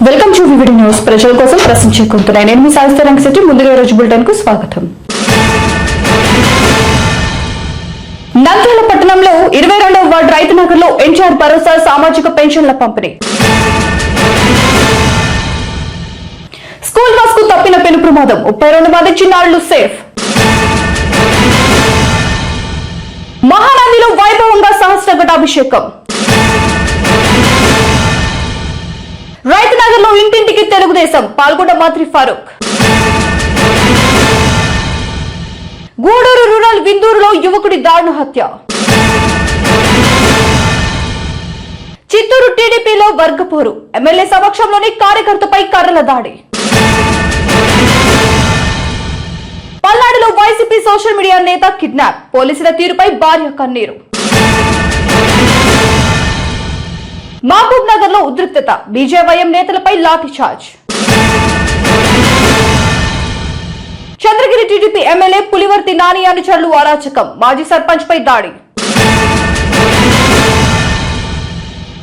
Welcome to VVD news. ప్రజల కోసం ప్రశ్నించే కొంటున్నాయి. నేను మీ సాయిస్తా రంగశెట్టి. ముందుగా రోజు బులెటిన్ కు స్వాగతం. నంద్యాల పట్టణంలో 22వ వార్డు రైతు నగర్ లో ఎన్టీఆర్ భరోసా సామాజిక పెన్షన్ల పంపిణీ. స్కూల్ బస్ కు తప్పిన పెను ప్రమాదం, 32 మంది చిన్నారులు సేఫ్. మహానందిలో వైభవంగా సహస్ర ఘటాభిషేకం. రైతు నగర్ లో ఇంటింటికి తెలుగుదేశం, పాల్గొన్న మంత్రి ఫారూక్. గూడూరు రూరల్ విందూరులో యువకుడి దారుణ హత్య. చిత్తూరు టీడీపీలో వర్గపోరు, ఎమ్మెల్యే సమక్షంలోని కార్యకర్తపై కర్రల దాడి. పల్నాడులో వైసీపీ సోషల్ మీడియా నేత కిడ్నాప్, పోలీసుల తీరుపై భార్య కన్నీరు. మహబూబ్ నగర్ లో ఉద్రిక్తత, బీజేవైఎం నేతలపై lathi charge. Chandragiri TDP MLA Pulivarthi Nani అనుచరులు అరాచకం, మాజీ సర్పంచ్ పై దాడి.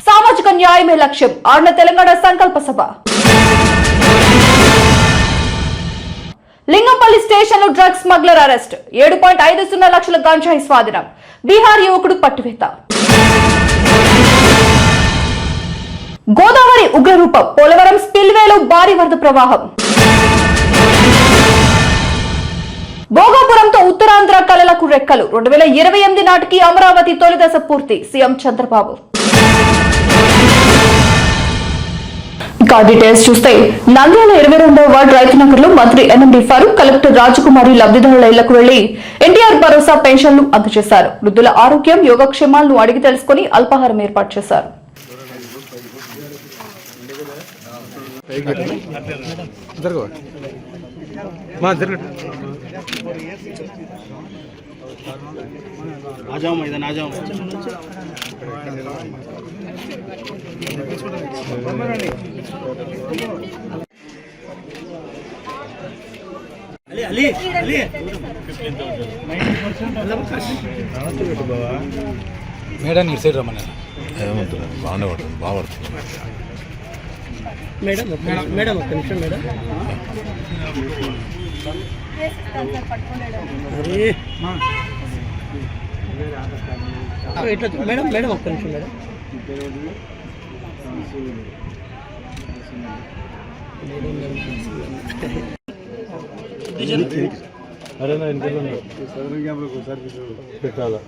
సామాజిక న్యాయమే లక్ష్యం, ఆర్న తెలంగాణ సంకల్ప సభ. లింగంపల్లి స్టేషన్ లో డ్రగ్స్ స్మగ్లర్ అరెస్ట్, 7.50 లక్షల గంజాయి స్వాధీనం, బీహార్ యువకుడు పట్టువేత. గోదావరి ఉగ్రరూపం, పోలవరం స్పిల్వేలో భారీ వరద ప్రవాహం. భోగాపురంతో ఉత్తరాంధ్ర కళలకు రెక్కలు, 2028 నాటికి అమరావతి తొలిదశ పూర్తి, సీఎం చంద్రబాబు. ఇంకా డీటెయిల్స్ చూస్తే, నంద్యాల 22వ వార్డు రైతు నగర్ లో మంత్రి ఎన్ఎండి ఫారూక్, కలెక్టర్ రాజకుమారి లబ్ధిదారుల ఇళ్లకు వెళ్లి ఎన్టీఆర్ భరోసా పెన్షన్లు అందజేశారు. వృద్ధుల ఆరోగ్యం, యోగక్షేమాలను అడిగి తెలుసుకుని అల్పాహారం ఏర్పాటు చేశారు. మేడం ఇటు సైడ్ రమ్మన్నా ఏమంటారు బాగానే పడుతుంది బాగా పడుతుంది మేడం మేడం ఒక్క నిమిషం మేడం. అరే ఇట్లా మేడం మేడం ఒక్క నిమిషం మేడం. అరే నా ఇంట్లో పెట్టాలా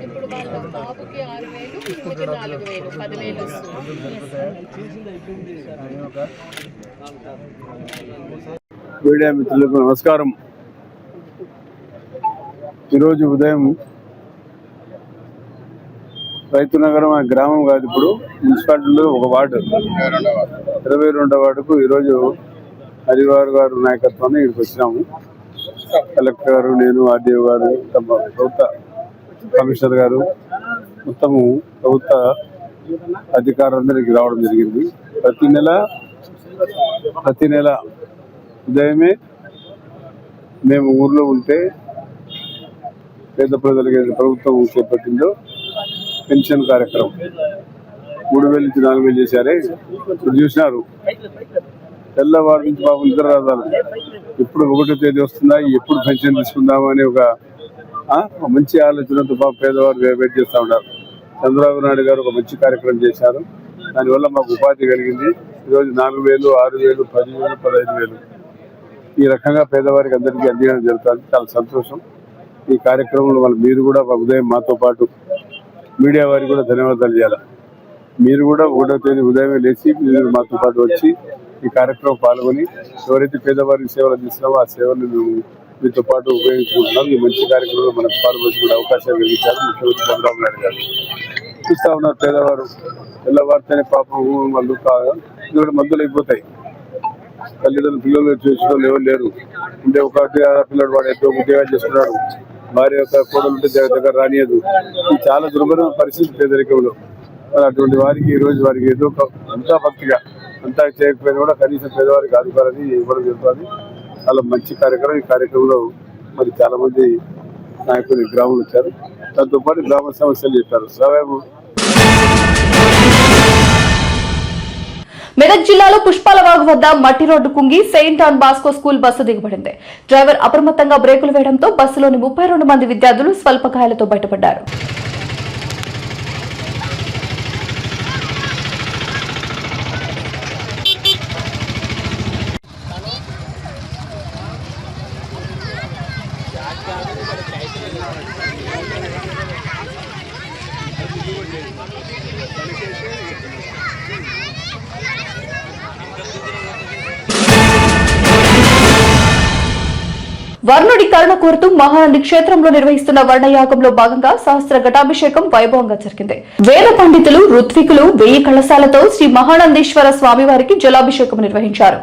ఇప్పుడు బాబుకి 6,000, ఇంకొక 4,000, 10,000 వస్తుంది. మీడియా మిత్రులకు నమస్కారం. ఈరోజు ఉదయం రైతు నగరం ఆ గ్రామం కాదు, ఇప్పుడు మున్సిపాలిటీలో ఒక వార్డు 22వ వార్డుకు ఈరోజు హరివారు గారు నాయకత్వాన్ని ఇక్కడికి వచ్చినాము. కలెక్టర్ గారు, నేను, ఆర్డీఓ గారు, ప్రభుత్వ కమిషనర్ గారు, మొత్తము ప్రభుత్వ అధికారులందరికీ రావడం జరిగింది. ప్రతి నెల ఉదయమే మేము ఊర్లో ఉంటే పేద ప్రజలకి ప్రభుత్వం చేపట్టిందో పెన్షన్ కార్యక్రమం 3,000 నుంచి 4,000 చేశారే. ఇప్పుడు చూసినారు, తెల్లవారి నుంచి బాబు నిద్ర రాదాలు, ఎప్పుడు 1వ తేదీ వస్తుందా, ఎప్పుడు పెన్షన్ తీసుకుందామని ఒక మంచి ఆలోచనతో బాబు పేదవారు వెయిట్ చేస్తూ ఉన్నారు. చంద్రబాబు నాయుడు గారు ఒక మంచి కార్యక్రమం చేశారు. దానివల్ల మాకు ఉపాధి కలిగింది. ఈరోజు 4,000, 6,000, 10,000, 15,000 ఈ రకంగా పేదవారికి అందరికీ అందించడం జరుగుతుంది. చాలా సంతోషం. ఈ కార్యక్రమంలో మీరు కూడా ఉదయం మాతో పాటు మీడియా వారికి కూడా ధన్యవాదాలు చేయాలి. మీరు కూడా 1వ తేదీ ఉదయమే లేచి మీరు మాతో పాటు వచ్చి ఈ కార్యక్రమం పాల్గొని ఎవరైతే పేదవారికి సేవలు అందిస్తున్నామో ఆ సేవలు మేము మీతో పాటు ఉపయోగించుకుంటున్నాం. ఈ మంచి కార్యక్రమంలో మనకు పాల్గొనే అవకాశం కలిగించారు ముఖ్యమంత్రి చంద్రబాబు నాయుడు గారు. చూస్తూ ఉన్నారు, పేదవారు తెల్లవారితేనే పాపం వాళ్ళు కూడా మందులు అయిపోతాయి. తల్లిదండ్రులు పిల్లలు చూసుకోవడం ఎవరు లేరు. అంటే ఒక పిల్లడు వాడు ఎంతో ఉద్యోగాలు చేస్తున్నాడు, భార్య యొక్క కోడలు ఉంటే దగ్గర రానియదు. ఇది చాలా దుర్భరమైన పరిస్థితి పేదరికంలో. అటువంటి వారికి ఈరోజు వారికి ఏదో అంతా భక్తిగా అంతా చేయకపోయినా కూడా కనీసం పేదవారికి ఆదుకోవాలని ఇవ్వడం జరుగుతుంది. చాలా మంచి కార్యక్రమం. ఈ కార్యక్రమంలో మరి చాలా మంది నాయకులు ఈ గ్రామంలో వచ్చారు. దాంతో పాటు గ్రామ సమస్యలు చెప్పారు. మెదక్ జిల్లాలో పుష్పాలవాగు వద్ద మట్టి రోడ్డు కుంగి saint Ann Bosco school bus దిగబడింది. డ్రైవర్ అప్రమత్తంగా బ్రేకులు వేయడంతో బస్సులోని 32 మంది విద్యార్థులు స్వల్ప గాయాలతో బయటపడ్డారు. వర్ణుడి కరుణ కోరుతూ మహానంది క్షేత్రంలో నిర్వహిస్తున్న వర్ణయాగంలో భాగంగా సహస్ర ఘటాభిషేకం వైభవంగా జరిగింది. వేద పండితులు, ఋత్వికులు 1000 కలశాలతో శ్రీ మహానందీశ్వర స్వామివారికి జలాభిషేకం నిర్వహించారు.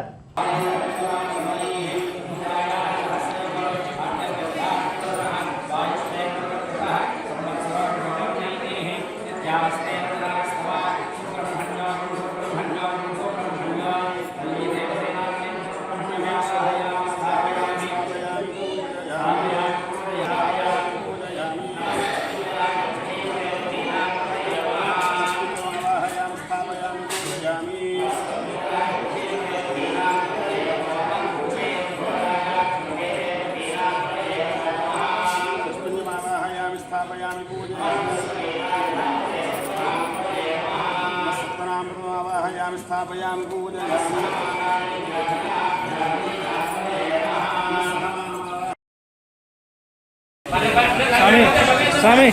స్వామి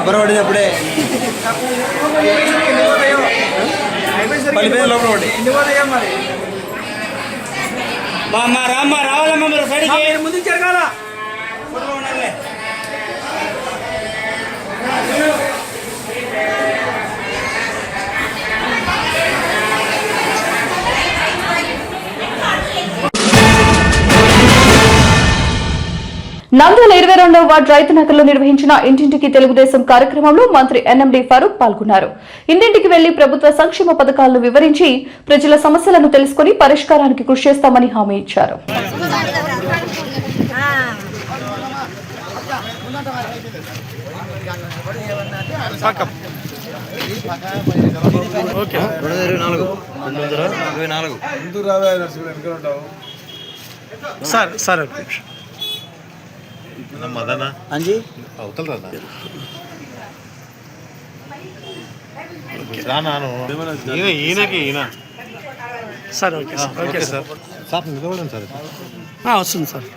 బరవాడి అప్పుడే రావాలమ్మా మీరు సైడ్కి ముందుకు జరగాల. నంద్యాల 22వ వార్డు రైతునగర్లో నిర్వహించిన ఇంటింటికి తెలుగుదేశం కార్యక్రమంలో మంత్రి ఎన్ఎండి ఫరూక్ పాల్గొన్నారు. ఇంటింటికి వెళ్లి ప్రభుత్వ సంక్షేమ పథకాలను వివరించి ప్రజల సమస్యలను తెలుసుకుని పరిష్కారానికి కృషి చేస్తామని హామీ ఇచ్చారు. సార్ మదన అంజీ అవతల రాను ఈయన sir okay sir okay sir sir నిలబడండి సార్. వస్తుంది సార్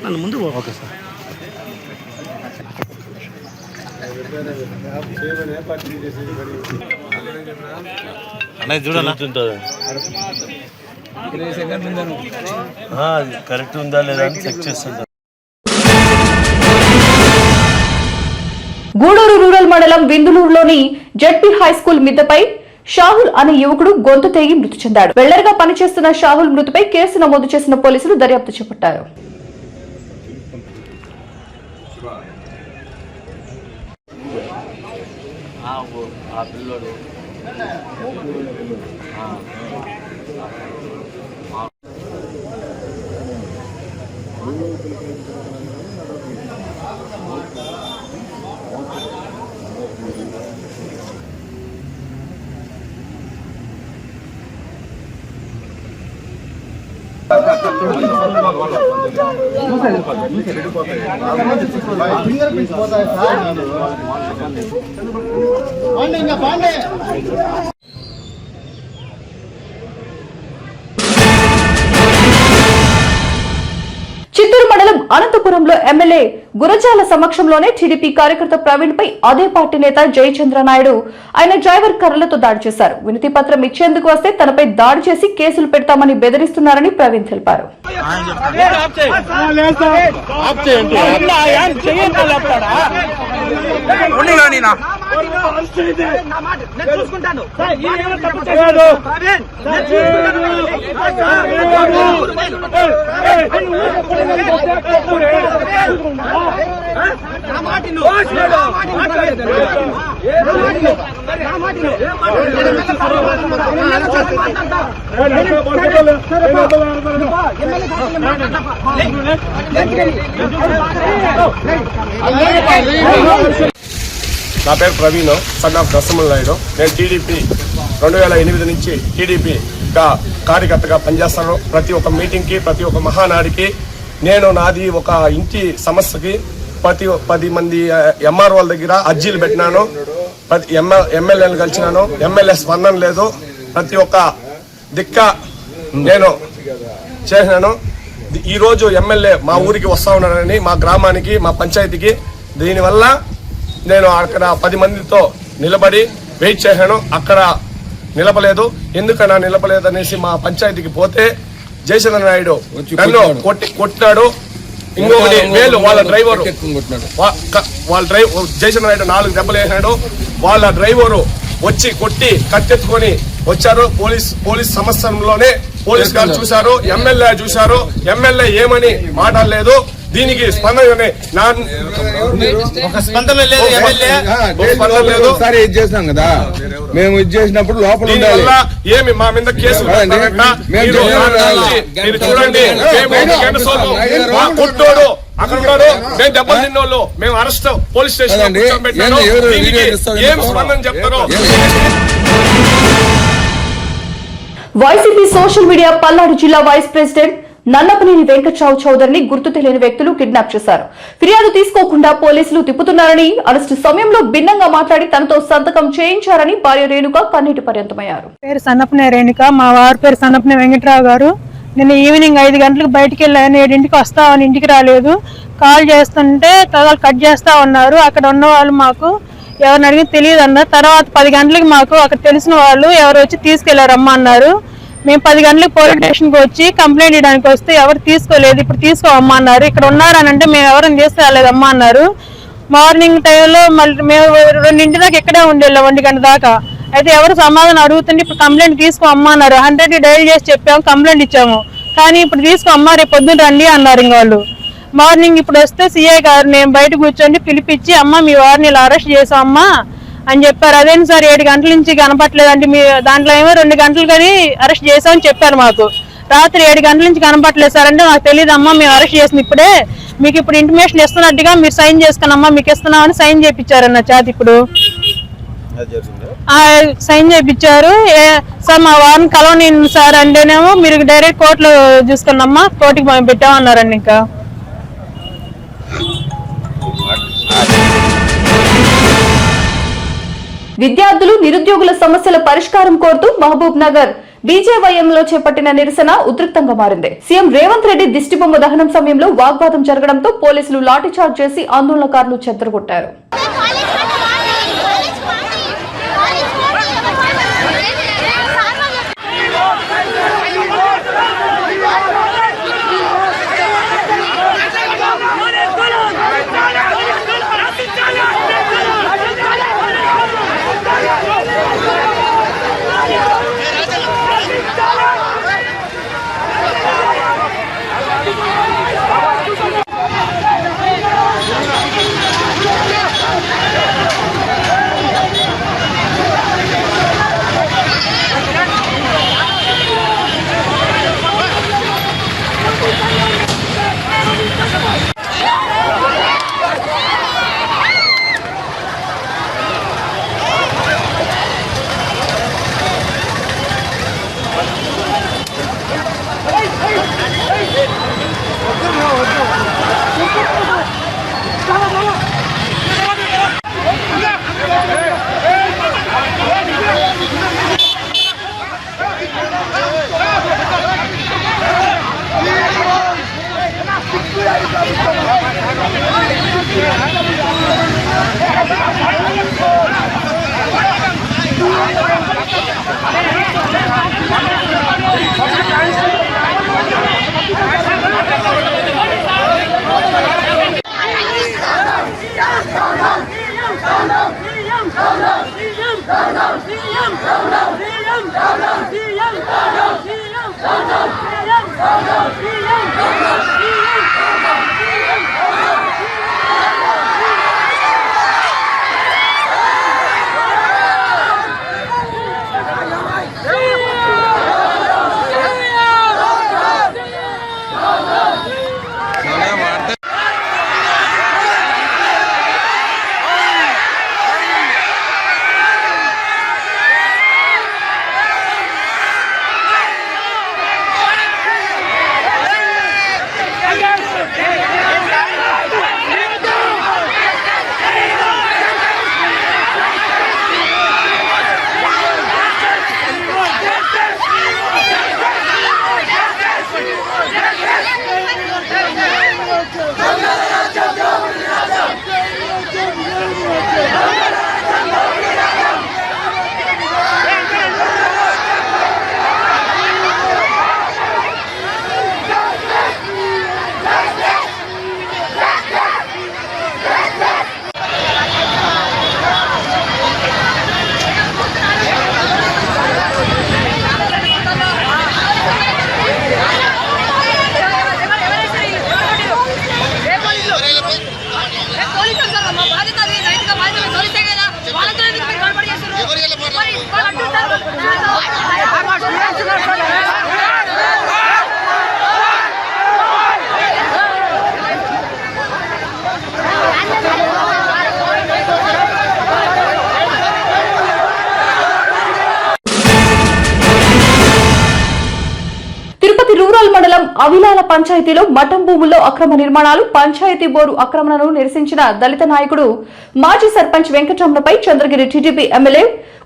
నన్ను ముందు ఓకే సార్. అన్నయ్య చూడండి కరెక్ట్ ఉందా లేదా అని చెక్ చేస్తుంటారు. గూడూరు రూరల్ మండలం విందులూరులోని జెడ్పీ హైస్కూల్ మిద్దపై షాహుల్ అనే యువకుడు గొంతు తెగి మృతి చెందాడు. వెళ్లర్గా పనిచేస్తున్న షాహుల్ మృతిపై కేసు నమోదు చేసిన పోలీసులు దర్యాప్తు చేపట్టారు. ఆ పిల్లోడు చిత్తూరు మండలం అనంతపురంలో ఎమ్మెల్యే గురజాల సమక్షంలోనే టీడీపీ కార్యకర్త ప్రవీణ్ పై అదే పార్టీ నేత జయచంద్ర నాయుడు ఆయన డ్రైవర్ కర్రలతో దాడి చేశారు. వినతి పత్రం ఇచ్చేందుకు వస్తే తనపై దాడి చేసి కేసులు పెడతామని బెదిరిస్తున్నారని ప్రవీణ్ తెలిపారు. నా పేరు ప్రవీణ్, సన్ ఆఫ్ నరసింహ నాయుడు. నేను టీడీపీ 2008 నుంచి టీడీపీగా కార్యకర్తగా పనిచేస్తాను. ప్రతి ఒక్క మీటింగ్కి, ప్రతి ఒక్క మహానాడికి నేను నాది ఒక ఇంటి సమస్యకి 10 మంది ఎంఆర్ఓల దగ్గర అర్జీలు పెట్టినాను. ఎమ్మెల్యేలు కలిసినాను. ఎమ్మెల్యే స్పందన లేదు. ప్రతి ఒక్క దిక్క నేను చేసినాను. ఈరోజు ఎమ్మెల్యే మా ఊరికి వస్తా ఉన్నారని, మా గ్రామానికి, మా పంచాయతీకి. దీనివల్ల నేను అక్కడ 10 మందితో నిలబడి వెయిట్ చేశాను. అక్కడ నిలబలేదు. ఎందుకన్నా నిలబలేదు అనేసి మా పంచాయతీకి పోతే జయచంద్ర నాయుడు నన్ను కొట్టాడు. ఇంకొకటి వేలు వాళ్ళ డ్రైవరు జయచంద్ర నాయుడు 4 దెబ్బలు వేసాడు. వాళ్ళ డ్రైవరు వచ్చి కొట్టి కట్టెత్తుకొని వచ్చారు. పోలీస్ సమస్యలోనే పోలీస్ గారు చూశారు, ఎమ్మెల్యే చూశారు. ఎమ్మెల్యే ఏమని మాట్లాడలేదు. దీనికి స్పందన లేదు. చేసినాం కదా, మేము ఇది చేసినప్పుడు లోపల ఏమి మా మీద కేసు మీరు చూడండి. కొట్టోడు అక్కడ ఉన్నాడు, మేము దెబ్బలు తిన్నోళ్ళు, మేము అరెస్ట్ పోలీస్ స్టేషన్ పెట్టాను. ఏం స్పందన చెప్తారో. వైసీపీ సోషల్ మీడియా పల్నాడు జిల్లా వైస్ ప్రెసిడెంట్ నల్లపనేని వెంకట్రావు చౌదరిని గుర్తు తెలియని వ్యక్తులు కిడ్నాప్ చేశారు. ఫిర్యాదు తీసుకోకుండా పోలీసులు తిప్పుతున్నారని, అరెస్టు సమయంలో భిన్నంగా మాట్లాడి తనతో సంతకం చేయించారని భార్య రేణుక కన్నీటి పర్యంతమయ్యారు. పేరు సన్నపనే రేణుక, మా వారి పేరు సన్నపనే వెంకట్రావు గారు. నిన్న ఈవినింగ్ 5 గంటలకు బయటికి వెళ్ళాను. 7ంటికి వస్తామని ఇంటికి రాలేదు. కాల్ చేస్తుంటే తగలు కట్ చేస్తా ఉన్నారు. అక్కడ ఉన్న వాళ్ళు మాకు ఎవరిని అడిగి తెలియదు అన్నారు. తర్వాత 10 గంటలకి మాకు అక్కడ తెలిసిన వాళ్ళు ఎవరు వచ్చి తీసుకెళ్లారమ్మా అన్నారు. మేము 10 గంటలకు పోలీస్ స్టేషన్కి వచ్చి కంప్లైంట్ ఇవ్వడానికి వస్తే ఎవరు తీసుకోలేదు. ఇప్పుడు తీసుకోవమ్మా అన్నారు. ఇక్కడ ఉన్నారని అంటే మేము ఎవరైనా చేస్తే రాలేదమ్మా అన్నారు. మార్నింగ్ టైంలో మళ్ళీ మేము 2 దాకా ఇక్కడే ఉండేళ్ళాం, 1 గంట దాకా. అయితే ఎవరు సమాధానం అడుగుతుంటే ఇప్పుడు కంప్లైంట్ తీసుకోమ్మా అన్నారు. 100 డైల్ చేసి చెప్పాము, కంప్లైంట్ ఇచ్చాము. కానీ ఇప్పుడు తీసుకోమ్మా, రేపు పొద్దున్న రండి అన్నారు. ఇంక వాళ్ళు మార్నింగ్ ఇప్పుడు వస్తే సిఐ గారు నేను బయట కూర్చొని పిలిపించి, అమ్మ మీ వారిని ఇలా అరెస్ట్ చేసామమ్మా అని చెప్పారు. అదేంటి సార్ 7 గంటల నుంచి కనపట్లేదంటే మీ దాంట్లో ఏమో 2 గంటలు కానీ అరెస్ట్ చేసామని చెప్పారు మాకు. రాత్రి 7 గంటల నుంచి కనపట్లేదు సార్ అంటే నాకు తెలియదమ్మా, మేము అరెస్ట్ చేసింది ఇప్పుడే, మీకు ఇప్పుడు ఇంటిమేషన్ ఇస్తున్నట్టుగా మీరు సైన్ చేసుకున్నామ్మా, మీకు ఇస్తున్నామని సైన్ చేయించారన్న చేతి. ఇప్పుడు సైన్ చేయించారు. సార్ మా వారిని కలవని సార్ అంటేనేమో మీరు డైరెక్ట్ కోర్టులో చూసుకున్నామ్మా, కోర్టుకి పెట్టామన్నారండి. ఇంకా విద్యార్థులు నిరుద్యోగుల సమస్యల పరిష్కారం కోరుతూ మహబూబ్ నగర్ బీజేవైఎంలో చేపట్టిన నిరసన ఉద్రిక్తంగా మారింది. సీఎం రేవంత్ రెడ్డి దిష్టిబొమ్మ దహనం సమయంలో వాగ్వాదం జరగడంతో పోలీసులు లాఠీచార్జ్ చేసి ఆందోళనకారులు చెదరగొట్టారు. ముప్పాల్ మండలం అవిలాల పంచాయతీలో మఠం భూముల్లో అక్రమ నిర్మాణాలు, పంచాయతీ బోరు ఆక్రమణను నిరసించిన దళిత నాయకుడు మాజీ సర్పంచ్ వెంకటరమణపై చంద్రగిరి టీడీపీ ఎమ్మెల్యే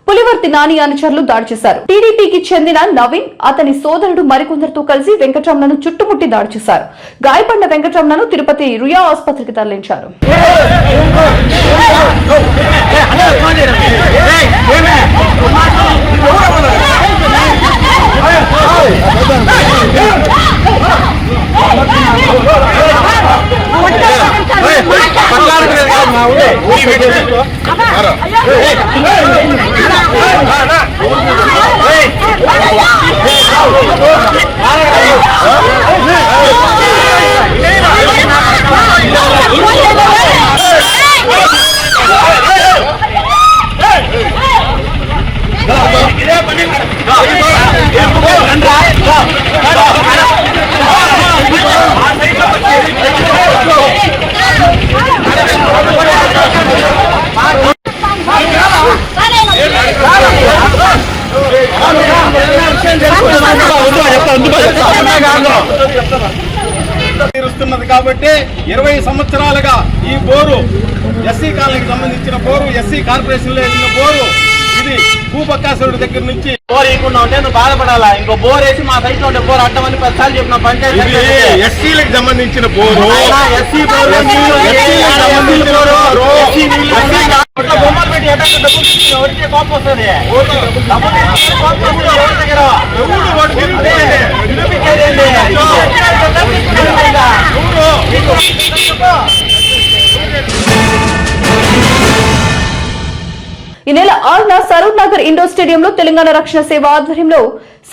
పులివర్తి నాని అనుచరులు దాడి చేశారు. టీడీపీకి చెందిన నవీన్, అతని సోదరుడు మరికొందరితో కలిసి వెంకటరమణను చుట్టుముట్టి దాడి చేశారు. గాయపడిన వెంకటరమణను తిరుపతి రుయా ఆసుపత్రికి తరలించారు. తీరుస్తున్నది కాబట్టి 20 సంవత్సరాలుగా ఈ బోరు ఎస్సీ కాలనీకి సంబంధించిన బోరు, ఎస్సీ కార్పొరేషన్ లో వేసిన బోరు, ఇది భూపక్కాసురుడి దగ్గర నుంచి బోర్ వేయకుండా ఉంటే నువ్వు బాధపడాలా. ఇంకో బోర్ వేసి మా సైట్ లో బోర్ అడ్డమని 10 సార్లు చెప్పిన పంచాయతీ. ఎస్సీలకు సంబంధించిన బోరు, ఎస్సీ బోర్ బొమ్మలు పెట్టి వచ్చే కోపం వస్తుంది. ఈ నెల 6న సరూర్ నగర్ ఇండోర్ స్టేడియంలో తెలంగాణ రక్షణ సేవ ఆధ్వర్యంలో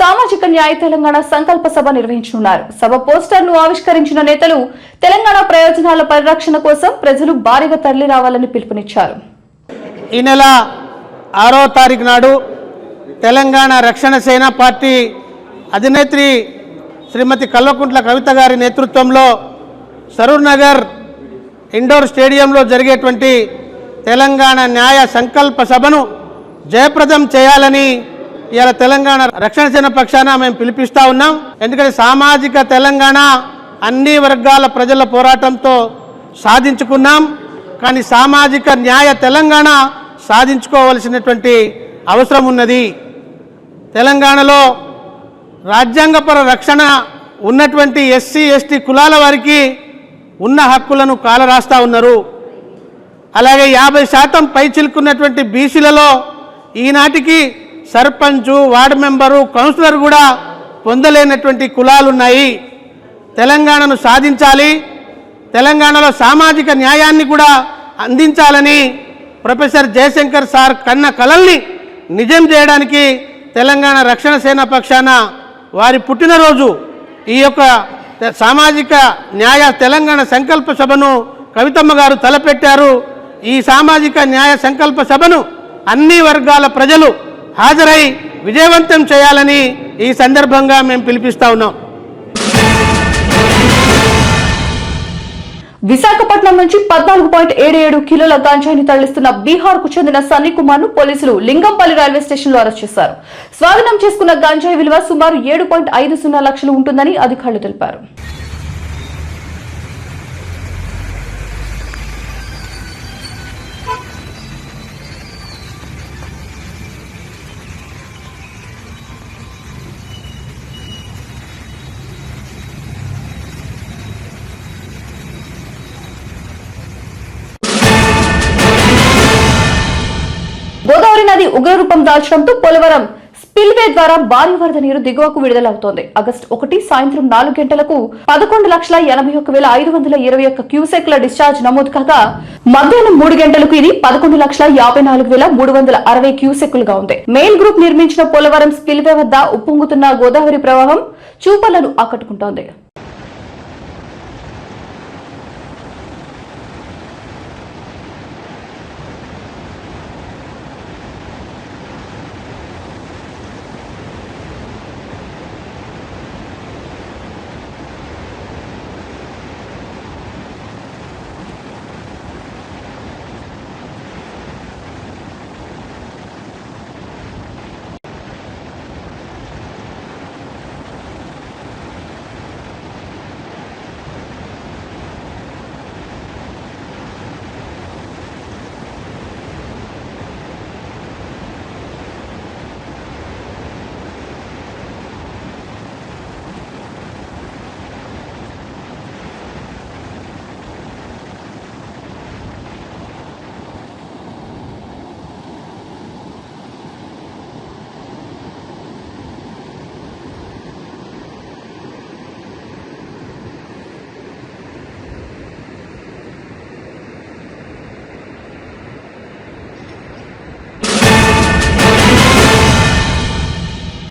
సామాజిక న్యాయ తెలంగాణ సంకల్ప సభ నిర్వహించనున్నారు. సభ పోస్టర్ను ఆవిష్కరించిన నేతలు తెలంగాణ ప్రయోజనాల పరిరక్షణ కోసం ప్రజలు భారీగా తరలి రావాలని పిలుపునిచ్చారు. ఈ నెల 6వ తారీఖు నాడు తెలంగాణ రక్షణ సేన పార్టీ అధినేత్రి శ్రీమతి కల్వకుంట్ల కవిత గారి నేతృత్వంలో సరూర్ నగర్ ఇండోర్ స్టేడియంలో జరిగేటువంటి తెలంగాణ న్యాయ సంకల్ప సభను జయప్రదం చేయాలని ఇవాళ తెలంగాణ రక్షణ సేన పక్షాన మేము పిలిపిస్తూ ఉన్నాం. ఎందుకంటే సామాజిక తెలంగాణ అన్ని వర్గాల ప్రజల పోరాటంతో సాధించుకున్నాం. కానీ సామాజిక న్యాయ తెలంగాణ సాధించుకోవలసినటువంటి అవసరం ఉన్నది. తెలంగాణలో రాజ్యాంగపర రక్షణ ఉన్నటువంటి ఎస్సీ ఎస్టీ కులాల వారికి ఉన్న హక్కులను కాలరాస్తా ఉన్నారు. అలాగే 50% పై చిలుకున్నటువంటి బీసీలలో ఈనాటికి సర్పంచు, వార్డు మెంబరు, కౌన్సిలర్ కూడా పొందలేనటువంటి కులాలున్నాయి. తెలంగాణను సాధించాలి, తెలంగాణలో సామాజిక న్యాయాన్ని కూడా అందించాలని ప్రొఫెసర్ జయశంకర్ సార్ కన్న కలల్ని నిజం చేయడానికి తెలంగాణ రక్షణ సేన పక్షాన వారి పుట్టినరోజు ఈ యొక్క సామాజిక న్యాయ తెలంగాణ సంకల్ప సభను కవితమ్మ గారు తలపెట్టారు. ఈ సామాజిక న్యాయ సంకల్ప సభను అన్ని వర్గాల ప్రజలు హాజరై విజయవంతం చేయాలని ఈ సందర్భంగా మేము పిలిపిస్తా ఉన్నాం. విశాఖపట్నం నుంచి 14.77 కిలోల గంజాయిని తరలిస్తున్న బీహార్ కు చెందిన సన్నీ కుమార్ ను పోలీసులు లింగంపల్లి రైల్వే స్టేషన్ లో అరెస్ట్ చేశారు. స్వాధీనం చేసుకున్న గంజాయి విలువ సుమారు 7.50 లక్షలు ఉంటుందని అధికారులు తెలిపారు. గోదావరి నది ఉగ్రరూపం దాల్చడంతో పోలవరం స్పిల్వే ద్వారా భారీ వరద నీరు దిగువకు విడుదలవుతోంది. ఆగస్టు 1 సాయంత్రం 4 గంటలకు 11,81,521 క్యూసెక్ల డిశ్చార్జ్ నమోదు కాగా మధ్యాహ్నం 3 గంటలకు ఇది 11,54,360 క్యూసెక్కులుగా ఉంది. మెయిల్ గ్రూప్ నిర్మించిన పోలవరం స్పిల్వే వద్ద ఉప్పొంగుతున్న గోదావరి ప్రవాహం చూపర్లను ఆకట్టుకుంటోంది.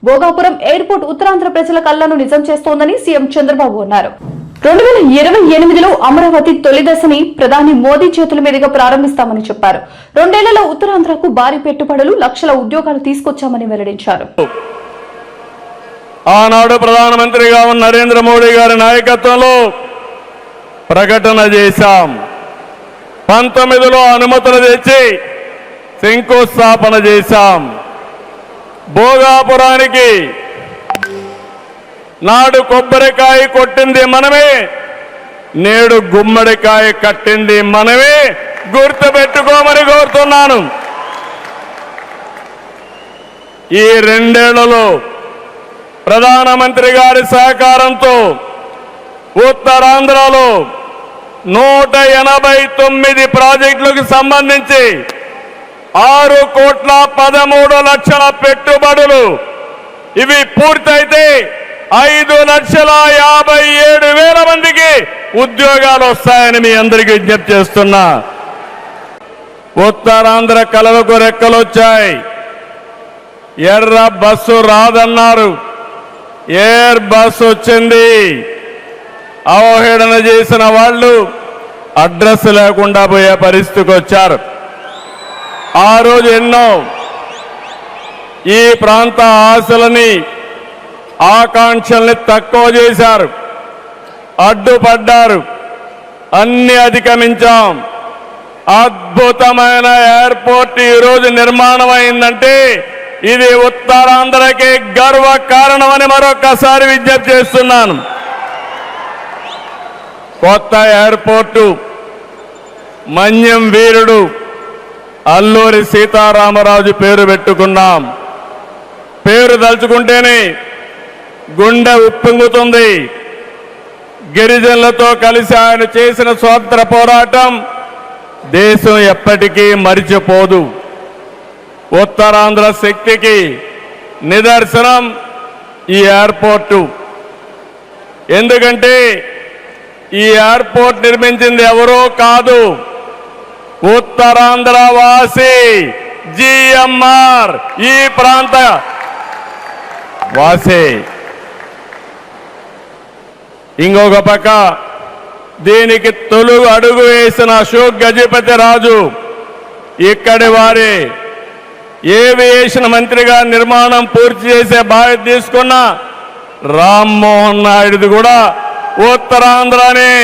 భోగాపురం ఎయిర్పోర్ట్ ఉత్తరాంధ్ర ప్రజల కళ్లను నిజం చేస్తోందని సీఎం చంద్రబాబు అన్నారు. 2028లో అమరావతి తొలి దశని ప్రధాని మోదీ చేతుల మీదుగా ప్రారంభిస్తామని చెప్పారు. 2 ఏళ్లలో ఉత్తరాంధ్రకు భారీ పెట్టుబడులు, లక్షల ఉద్యోగాలు తీసుకొచ్చామని వెల్లడించారు. ఆనాడు ప్రధానమంత్రిగా ఉన్న నరేంద్ర మోడీ గారి నాయకత్వంలో ప్రకటన చేశాం. 19లో అనుమతులు తెచ్చి శంకుస్థాపన చేశాం. భోగాపురానికి నాడు కొబ్బరికాయ కొట్టింది మనమే, నేడు గుమ్మడికాయ కట్టింది మనమే. గుర్తుపెట్టుకోమని కోరుతున్నాను. ఈ 2 ఏళ్లలో ప్రధానమంత్రి గారి సహకారంతో ఉత్తరాంధ్రలో 189 ప్రాజెక్టులకు సంబంధించి 6,13,00,000 పెట్టుబడులు. ఇవి పూర్తయితే 5,57,000 మందికి ఉద్యోగాలు వస్తాయని మీ అందరికీ విజ్ఞప్తి చేస్తున్నా. ఉత్తరాంధ్ర కళలకు రెక్కలొచ్చాయి. ఎర్ర బస్సు రాదన్నారు, ఎయిర్ బస్సు వచ్చింది. అవహేళన చేసిన వాళ్ళు అడ్రస్ లేకుండా పోయే పరిస్థితికి వచ్చారు. ఆ రోజు ఎన్నో ఈ ప్రాంత ఆశలని, ఆకాంక్షల్ని తక్కువ చేశారు, అడ్డుపడ్డారు. అన్ని అధిగమించాం. అద్భుతమైన ఎయిర్పోర్ట్ ఈరోజు నిర్మాణం అయిందంటే ఇది ఉత్తరాంధ్రకి గర్వ కారణమని మరొకసారి విజ్ఞప్తి చేస్తున్నాను. కొత్త ఎయిర్పోర్టు మన్యం వీరుడు అల్లూరి సీతారామరాజు పేరు పెట్టుకున్నాం. పేరు తలుచుకుంటేనే గుండె ఉప్పొంగుతుంది. గిరిజనులతో కలిసి ఆయన చేసిన స్వాతంత్ర పోరాటం దేశం ఎప్పటికీ మరిచిపోదు. ఉత్తరాంధ్ర శక్తికి నిదర్శనం ఈ ఎయిర్పోర్టు. ఎందుకంటే ఈ ఎయిర్పోర్ట్ నిర్మించింది ఎవరో కాదు, ఉత్తరాంధ్ర వాసి జిఎంఆర్, ఈ ప్రాంత వాసి. ఇంకొక పక్క దీనికి తొలి అడుగు వేసిన అశోక్ గజపతి రాజు ఇక్కడి వారి ఏవియేషన్ మంత్రిగా నిర్మాణం పూర్తి చేసే బాధ్యత తీసుకున్న రామ్మోహన్ నాయుడుది కూడా ఉత్తరాంధ్రనే.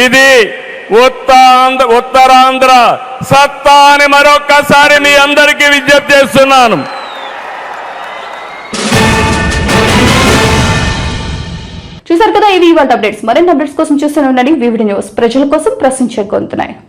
ఇది ఉత్తరాంధ్ర సత్తా అని మరొక్కసారి మీ అందరికీ విజ్ఞప్తి చేస్తున్నాను. చూసారు కదా, ఇవి ఇవాళ అప్డేట్స్. మరిన్ని అప్డేట్స్ కోసం చూస్తూనే ఉండండి వివిడి న్యూస్. ప్రజల కోసం ప్రశ్నించే గొంతునాయి.